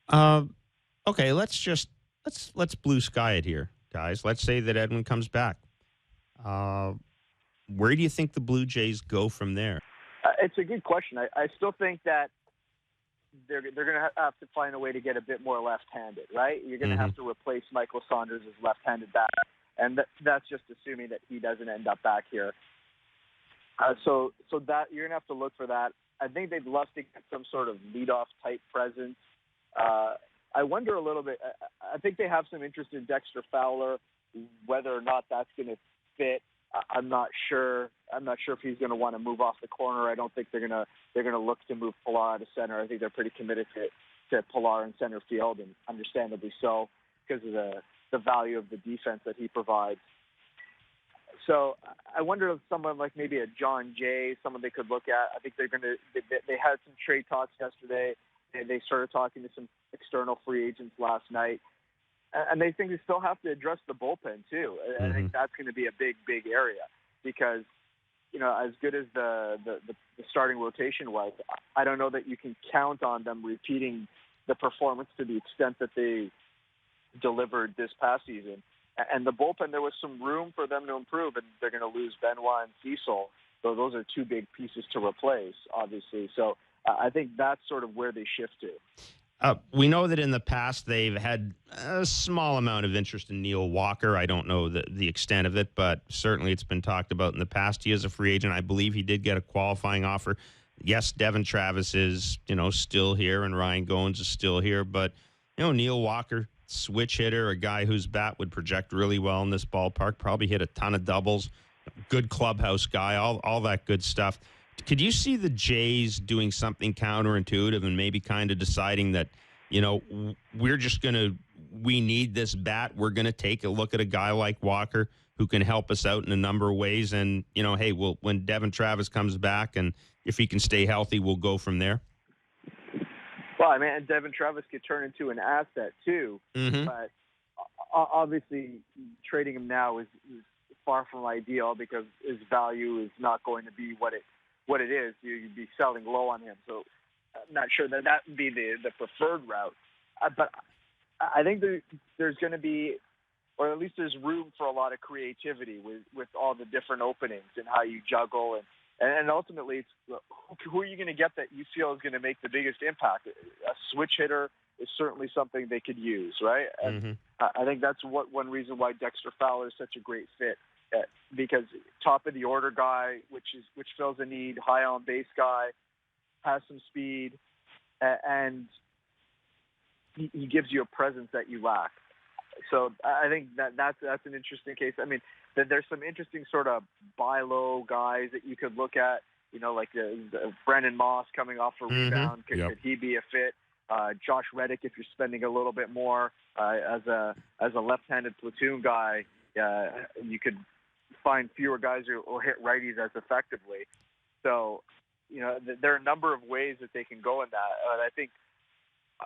Uh, okay, let's blue sky it here, guys. Let's say that Edwin comes back. Uh, where do you think the Blue Jays go from there? It's a good question. I still think that they're going to have to find a way to get a bit more left-handed, right? You're going to Hmm. have to replace Michael Saunders' left-handed bat, and that's just assuming that he doesn't end up back here. So that you're going to have to look for that. I think they'd love to get some sort of leadoff type presence. Uh, I wonder a little bit. I think they have some interest in Dexter Fowler. Whether or not that's going to fit, I'm not sure. I'm not sure if he's going to want to move off the corner. I don't think they're gonna look to move Pilar out of center. I think they're pretty committed to Pilar in center field, and understandably so because of the value of the defense that he provides. So I wonder if someone like maybe a John Jay, someone they could look at. I think they're going to. They had some trade talks yesterday. They started talking to some external free agents last night, and they think they still have to address the bullpen too. I Hmm. think that's going to be a big area because as good as the starting rotation was, I don't know that you can count on them repeating the performance to the extent that they delivered this past season. And the bullpen, there was some room for them to improve, and they're going to lose Benoit and Cecil. So those are two big pieces to replace, obviously. So I think that's sort of where they shift to. We know that in the past they've had a small amount of interest in Neil Walker. I don't know the extent of it, but certainly it's been talked about in the past. He is a free agent. I believe he did get a qualifying offer. Yes, Devin Travis is, still here, and Ryan Goins is still here, but Neil Walker, switch hitter, a guy whose bat would project really well in this ballpark, probably hit a ton of doubles, good clubhouse guy, all that good stuff. Could you see the Jays doing something counterintuitive and maybe kind of deciding that, we're just going to, we need this bat. We're going to take a look at a guy like Walker who can help us out in a number of ways. And, hey, when Devin Travis comes back and if he can stay healthy, we'll go from there. Well, I mean, and Devin Travis could turn into an asset too, Mm-hmm. but obviously trading him now is far from ideal because his value is not going to be what it is. You'd be selling low on him. So I'm not sure that would be the preferred route. But I think there's going to be, or at least there's room for a lot of creativity with all the different openings and how you juggle and ultimately it's who are you going to get that you feel is going to make the biggest impact. A switch hitter is certainly something they could use, right? And Mm-hmm. I think that's one reason why Dexter Fowler is such a great fit. Because top of the order guy, which fills a need, high on base guy, has some speed, and he gives you a presence that you lack. So I think that's an interesting case. I mean, there's some interesting sort of buy low guys that you could look at. Like Brandon Moss coming off a Mm-hmm. rebound. Could, Yep. could he be a fit? Josh Reddick, if you're spending a little bit more as a left-handed platoon guy, you could find fewer guys who hit righties as effectively. So, there are a number of ways that they can go in that. And I think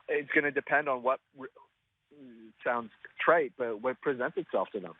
it's going to depend on what sounds trite, but what presents itself to them.